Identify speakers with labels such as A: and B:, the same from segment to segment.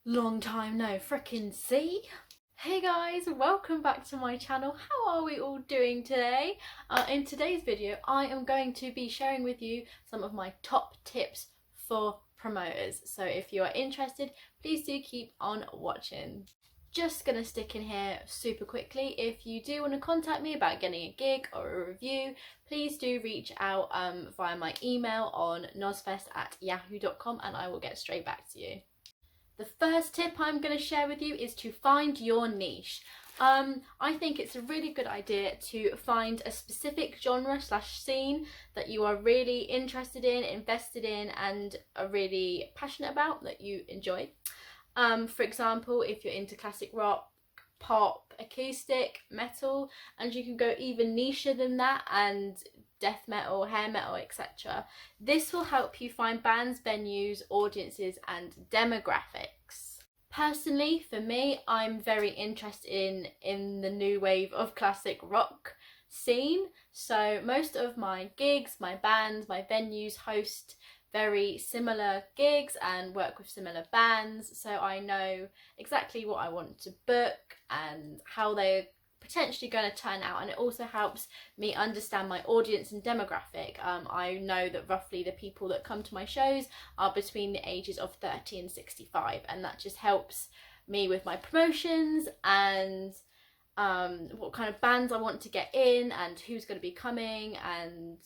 A: Long time no frickin' see. Hey guys, welcome back to my channel. How are we all doing today? In today's video, I am going to be sharing with you some of my top tips for promoters. So if you are interested, please do keep on watching. Just gonna stick in here super quickly. If you do want to contact me about getting a gig or a review, please do reach out via my email on nosfest@yahoo.com and I will get straight back to you. The first tip I'm going to share with you is to find your niche. I think it's a really good idea to find a specific genre / scene that you are really interested in, invested in, and are really passionate about, that you enjoy. For example, if you're into classic rock, pop, acoustic, metal, and you can go even nicher than that and death metal, hair metal, etc. This will help you find bands, venues, audiences and demographics. Personally, for me, I'm very interested in the new wave of classic rock scene. So most of my gigs, my bands, my venues host very similar gigs and work with similar bands, so I know exactly what I want to book and how they're potentially going to turn out, and it also helps me understand my audience and demographic. I know that roughly the people that come to my shows are between the ages of 30 and 65, and that just helps me with my promotions and what kind of bands I want to get in and who's going to be coming, and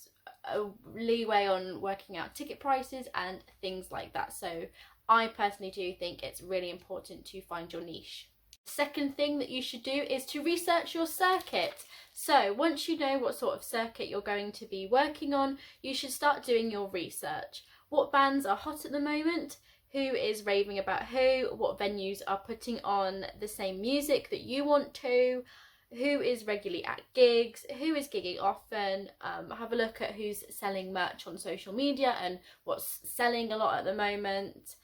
A: a leeway on working out ticket prices and things like that. So I personally do think it's really important to find your niche. Second thing that you should do is to research your circuit. So once you know what sort of circuit you're going to be working on, you should start doing your research. What bands are hot at the moment? Who is raving about who? What venues are putting on the same music that you want to? Who is regularly at gigs? Who is gigging often? Have a look at who's selling merch on social media and what's selling a lot at the moment.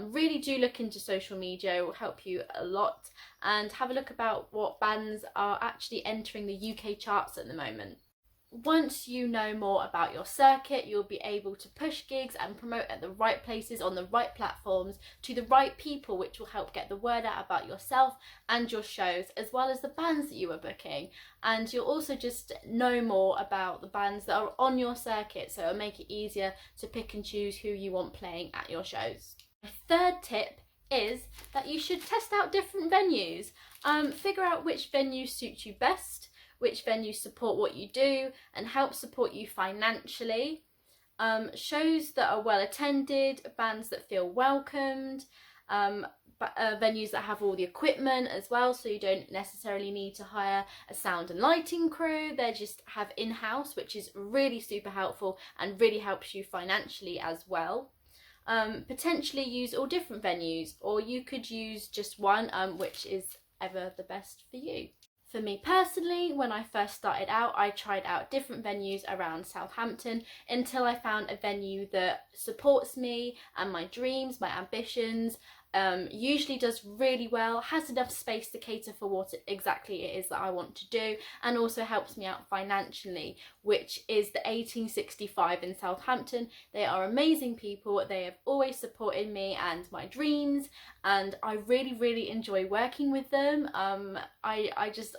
A: Really do look into social media, it will help you a lot. And have a look about what bands are actually entering the UK charts at the moment. Once you know more about your circuit, you'll be able to push gigs and promote at the right places on the right platforms to the right people, which will help get the word out about yourself and your shows, as well as the bands that you are booking. And you'll also just know more about the bands that are on your circuit, so it'll make it easier to pick and choose who you want playing at your shows. My third tip is that you should test out different venues. Figure out which venues suit you best, which venues support what you do and help support you financially. Shows that are well attended, bands that feel welcomed, venues that have all the equipment as well, so you don't necessarily need to hire a sound and lighting crew. They just have in-house, which is really super helpful and really helps you financially as well. Potentially use all different venues, or you could use just one, which is ever the best for you. For me personally, when I first started out, I tried out different venues around Southampton until I found a venue that supports me and my dreams, my ambitions, usually does really well, has enough space to cater for what exactly it is that I want to do, and also helps me out financially, which is the 1865 in Southampton. They are amazing people. They have always supported me and my dreams, and I really enjoy working with them.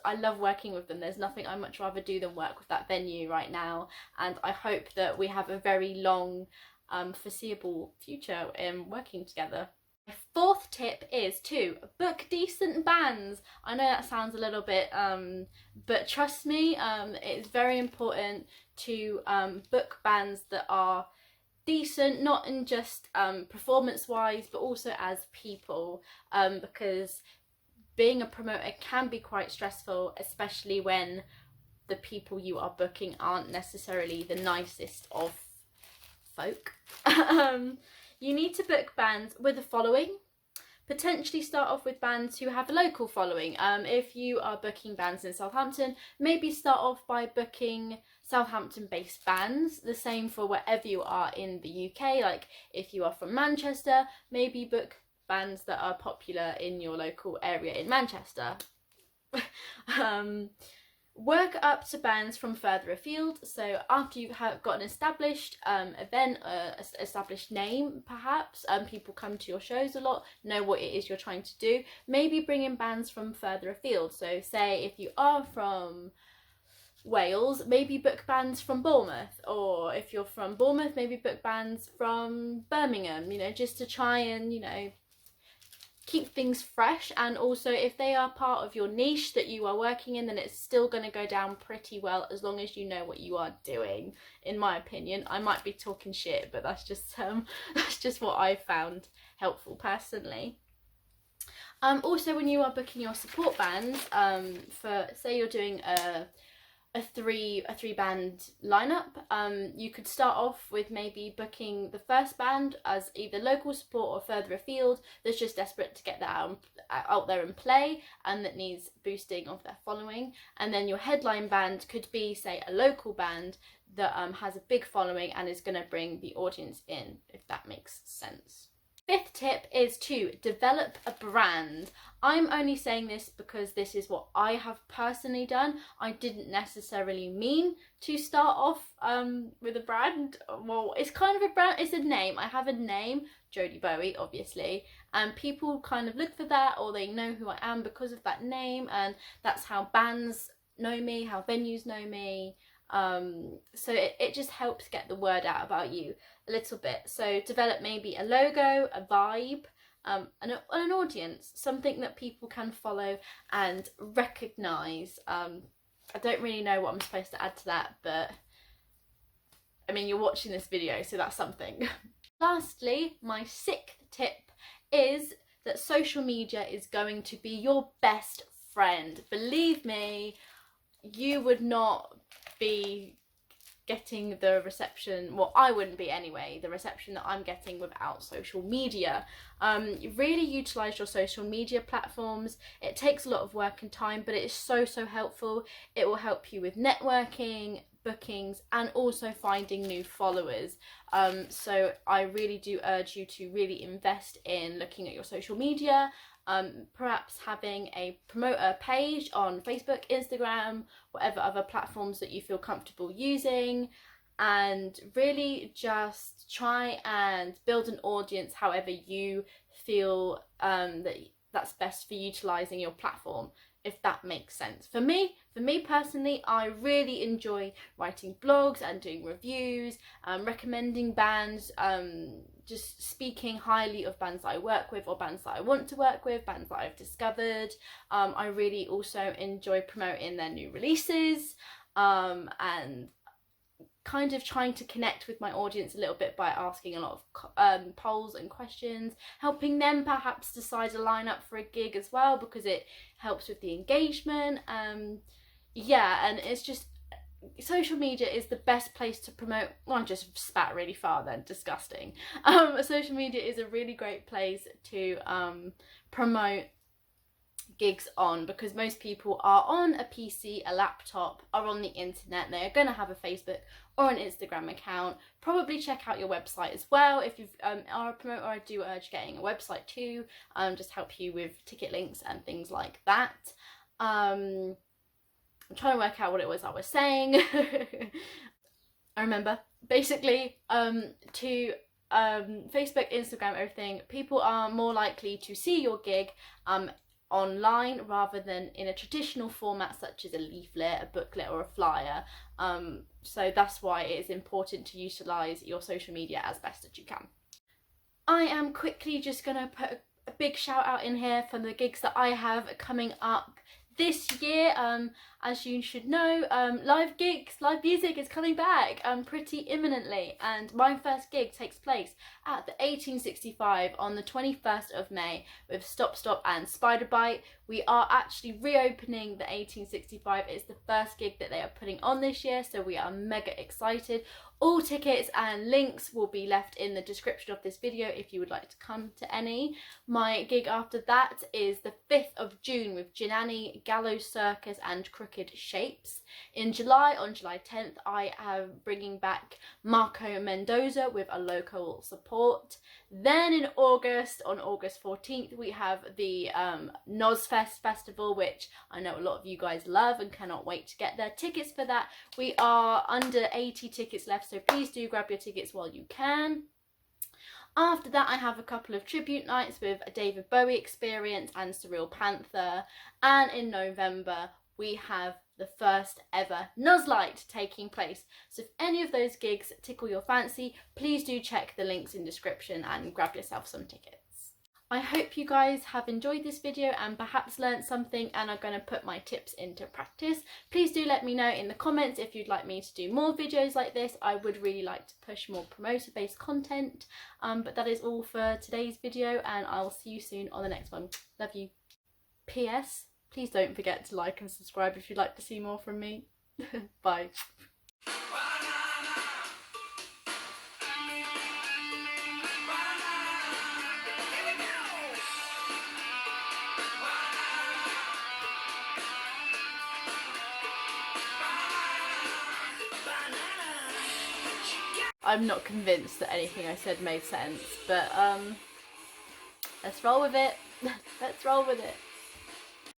A: I love working with them. There's nothing I much rather do than work with that venue right now, and I hope that we have a very long foreseeable future in working together. My fourth tip is to book decent bands. I know that sounds a little bit, but trust me, it's very important to book bands that are decent, not in just performance wise, but also as people, because being a promoter can be quite stressful, especially when the people you are booking aren't necessarily the nicest of folk. You need to book bands with a following. Potentially start off with bands who have a local following. If you are booking bands in Southampton, maybe start off by booking Southampton-based bands. The same for wherever you are in the UK. Like if you are from Manchester, maybe book bands that are popular in your local area in Manchester. Work up to bands from further afield. So after you have got an established event, established name perhaps, people come to your shows a lot, know what it is you're trying to do, maybe bring in bands from further afield. So say if you are from Wales, maybe book bands from Bournemouth, or if you're from Bournemouth, maybe book bands from Birmingham, you know, just to try and, you know, keep things fresh. And also if they are part of your niche that you are working in, then it's still going to go down pretty well as long as you know what you are doing, in my opinion. I might be talking shit, but that's just that's just what I found helpful personally. Also when you are booking your support bands, for say you're doing a three band lineup, you could start off with maybe booking the first band as either local support or further afield that's just desperate to get that out there and play, and that needs boosting of their following. And then your headline band could be, say, a local band that has a big following and is going to bring the audience in, if that makes sense. Fifth tip is to develop a brand. I'm only saying this because this is what I have personally done. I didn't necessarily mean to start off with a brand. Well, it's kind of a brand, it's a name. I have a name, JodieBowie, obviously, and people kind of look for that, or they know who I am because of that name, and that's how bands know me, how venues know me. So it just helps get the word out about you a little bit. So develop maybe a logo, a vibe, an audience, something that people can follow and recognise. I don't really know what I'm supposed to add to that, but I mean, you're watching this video, so that's something. Lastly, my sixth tip is that social media is going to be your best friend. Believe me, you would not be getting the reception, well, I wouldn't be anyway, the reception that I'm getting without social media. Really utilise your social media platforms. It takes a lot of work and time, but it is so helpful. It will help you with networking, bookings, and also finding new followers. So I really do urge you to really invest in looking at your social media. Perhaps having a promoter page on Facebook, Instagram, whatever other platforms that you feel comfortable using, and really just try and build an audience however you feel that's best for utilising your platform, if that makes sense. For me personally, I really enjoy writing blogs and doing reviews, recommending bands, just speaking highly of bands that I work with or bands that I want to work with, bands that I've discovered. I really also enjoy promoting their new releases, and kind of trying to connect with my audience a little bit by asking a lot of polls and questions, helping them perhaps decide a lineup for a gig as well, because it helps with the engagement. Yeah, and it's just, social media is the best place to promote. Well, I just spat really far then, disgusting. Social media is a really great place to promote gigs on, because most people are on a PC, a laptop, are on the internet. They're going to have a Facebook or an Instagram account. Probably check out your website as well. If you are a promoter, I do urge getting a website too, just help you with ticket links and things like that. I'm trying to work out what it was I was saying. I remember, basically, to Facebook, Instagram, everything, people are more likely to see your gig online rather than in a traditional format such as a leaflet, a booklet, or a flyer. So that's why it is important to utilise your social media as best as you can. I am quickly just going to put a big shout out in here for the gigs that I have coming up this year. As you should know, live gigs, live music is coming back pretty imminently, and my first gig takes place at the 1865 on the 21st of May with Stop Stop and Spider Bite. We are actually reopening the 1865. It's the first gig that they are putting on this year, so we are mega excited. All tickets and links will be left in the description of this video if you would like to come to any. My gig after that is the 5th of June with Ginani, Gallows Circus and Crooked Shapes. In July, on July 10th, I am bringing back Marco Mendoza with a local support. Then in August, on August 14th, we have the Nozfest Festival, which I know a lot of you guys love and cannot wait to get their tickets for that. We are under 80 tickets left, so please do grab your tickets while you can. After that, I have a couple of tribute nights with a David Bowie Experience and Surreal Panther. And in November, we have the first ever Nuzlite taking place. So if any of those gigs tickle your fancy, please do check the links in description and grab yourself some tickets. I hope you guys have enjoyed this video and perhaps learned something and are going to put my tips into practice. Please do let me know in the comments if you'd like me to do more videos like this. I would really like to push more promoter-based content. But that is all for today's video, and I'll see you soon on the next one. Love you. PS, please don't forget to like and subscribe if you'd like to see more from me. Bye. I'm not convinced that anything I said made sense, but let's roll with it. Let's roll with it.